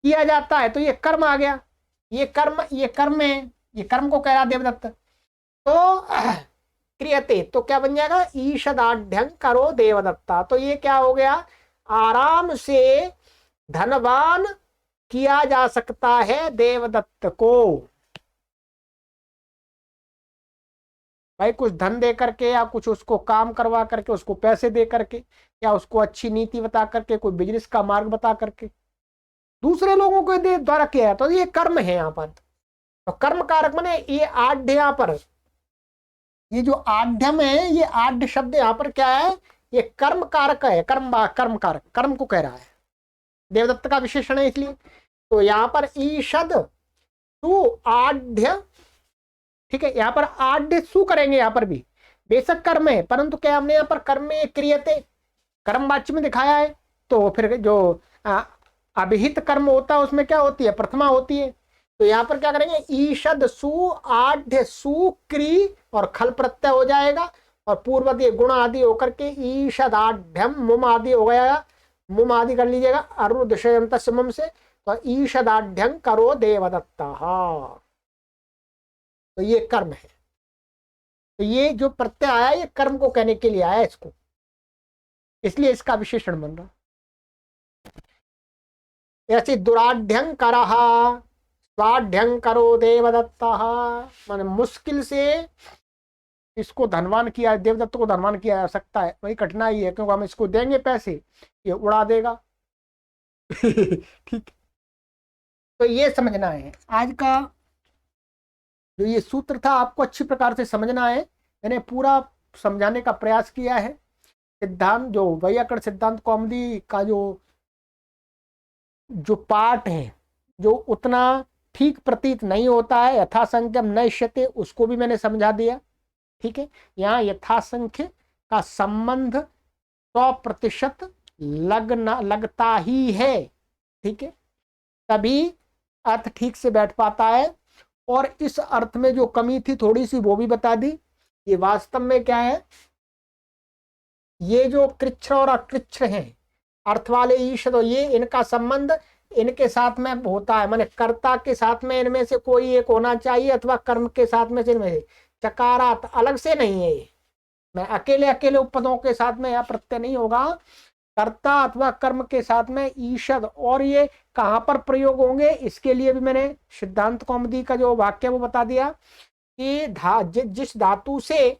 किया जाता है, तो ये कर्म आ गया, ये कर्म में, ये कर्म को कह रहा देवदत्त। तो क्रियते तो क्या बन जाएगा, ईषदाढ्यं करो देवदत्ता। तो ये क्या हो गया, आराम से धनवान किया जा सकता है देवदत्त को। भाई कुछ धन दे करके, या कुछ उसको काम करवा करके, उसको पैसे दे करके, या उसको अच्छी नीति बता करके, कोई बिजनेस का मार्ग बता करके दूसरे लोगों के द्वारा किया है, तो ये कर्म है यहाँ पर। तो कर्म कारक माने ये आढ्य, यहाँ पर ये जो आढ्यम है, ये आढ्य शब्द यहाँ पर क्या है, ये कर्म कारक है, कर्म कारक, कर्म को कह रहा है, देवदत्त का विशेषण है इसलिए। तो यहाँ पर ईषद सु आढ्य, ठीक है, यहाँ पर आढ्य सु करेंगे, यहाँ पर भी बेशक कर्म है, परंतु क्या हमने यहाँ पर कर्म में क्रियते कर्म वाच्य में दिखाया है, तो फिर जो अभिहित कर्म होता है उसमें क्या होती है, प्रथमा होती है। तो यहाँ पर क्या करेंगे, ईषद सु आढ्य सु क्री और खल प्रत्यय हो जाएगा, और पूर्वदीय गुण आदि होकर के ईषदाढ्यम मुम आदि हो गया, मुम आदि कर लीजिएगा अरुदशयंत समम से। तो ईषदाढ्यं करो देवदत्ता, तो ये कर्म है। तो ये जो प्रत्यय आया ये कर्म को कहने के लिए आया इसको, इसलिए इसका विशेषण बन रहा। ऐसे दुराढ्यं करः स्वाढ्यं करो देवदत्ता, माने मुश्किल से इसको धनवान किया, देवदत्त को धनवान किया जा सकता है, वही कठिनाई है, क्योंकि हम इसको देंगे पैसे, ये उड़ा देगा। ठीक, तो ये समझना है आज का जो ये सूत्र था, आपको अच्छी प्रकार से समझना है। मैंने पूरा समझाने का प्रयास किया है। सिद्धांत जो वैयाकरण सिद्धांत कौमुदी का जो पाठ है, जो उतना ठीक प्रतीत नहीं होता है, यथासंख्यम नश्यते, उसको भी मैंने समझा दिया, ठीक है। यहाँ यथासंख्य का संबंध 100% लगता ही है, ठीक है, तभी अर्थ ठीक से बैठ पाता है। और इस अर्थ में जो कमी थी थोड़ी सी वो भी बता दी। ये वास्तव में क्या है, ये जो कृच्छ और अकृच्छ हैं, अर्थ वाले ईश, तो ये इनका संबंध इनके साथ में होता है, माने कर्ता के साथ में इनमें से कोई एक होना चाहिए, अथवा कर्म के साथ में से इनमें से, चकारात अलग से नहीं है। मैं अकेले उपपदों के साथ में यह प्रत्यय नहीं होगा, कर्ता अथवा कर्म के साथ में ईषद, और ये कहां पर प्रयोग होंगे इसके लिए भी मैंने सिद्धांत कौमुदी का जो वाक्य वो बता दिया कि जिस धातु से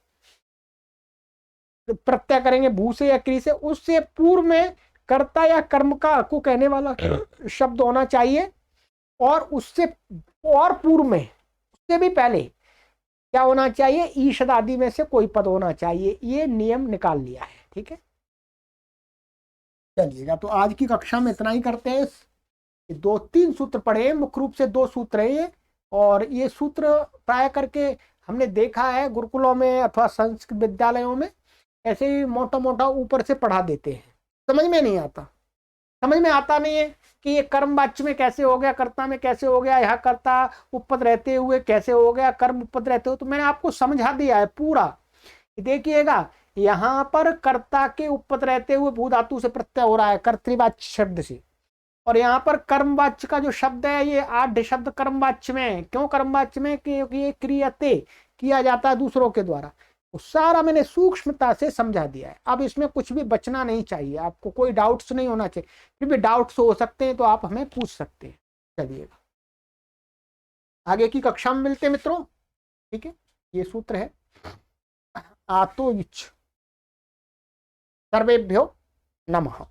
प्रत्यय करेंगे भू से या क्री से, उससे पूर्व में कर्ता या कर्म का को कहने वाला शब्द होना चाहिए, और उससे और पूर्व में उससे भी पहले क्या होना चाहिए, ईषद आदि में से कोई पद होना चाहिए। ये नियम निकाल लिया है, ठीक है। चलिएगा, तो आज की कक्षा में इतना ही करते हैं। 2-3 सूत्र पढ़े, मुख्य रूप से 2 सूत्र है ये, और ये सूत्र प्राय करके हमने देखा है गुरुकुलों में अथवा संस्कृत विद्यालयों में ऐसे ही मोटा मोटा ऊपर से पढ़ा देते हैं, समझ में नहीं आता। समझ में आता नहीं है कि ये कर्म वाच्य में कैसे हो गया, कर्ता में कैसे हो गया, यहाँ कर्ता उपपद रहते हुए कैसे हो गया, कर्म उपपद रहते हुए। तो मैंने आपको समझा दिया है पूरा। देखिएगा, यहाँ पर कर्ता के उपपद रहते हुए भू धातु से प्रत्यय हो रहा है कर्तृवाच्य शब्द से, और यहाँ पर कर्मवाच्य का जो शब्द है ये आढ़ शब्द कर्मवाच्य में है। क्यों कर्मवाच्य में? क्योंकि ये क्रियते किया जाता है दूसरों के द्वारा। तो सारा मैंने सूक्ष्मता से समझा दिया है। अब इसमें कुछ भी बचना नहीं चाहिए, आपको कोई डाउट्स नहीं होना चाहिए। फिर भी डाउट्स हो सकते हैं तो आप हमें पूछ सकते हैं। चलिएगा, आगे की कक्षा में मिलते हैं मित्रों, ठीक है। ये सूत्र है आतो इच्छ। सर्वेभ्यो नमः।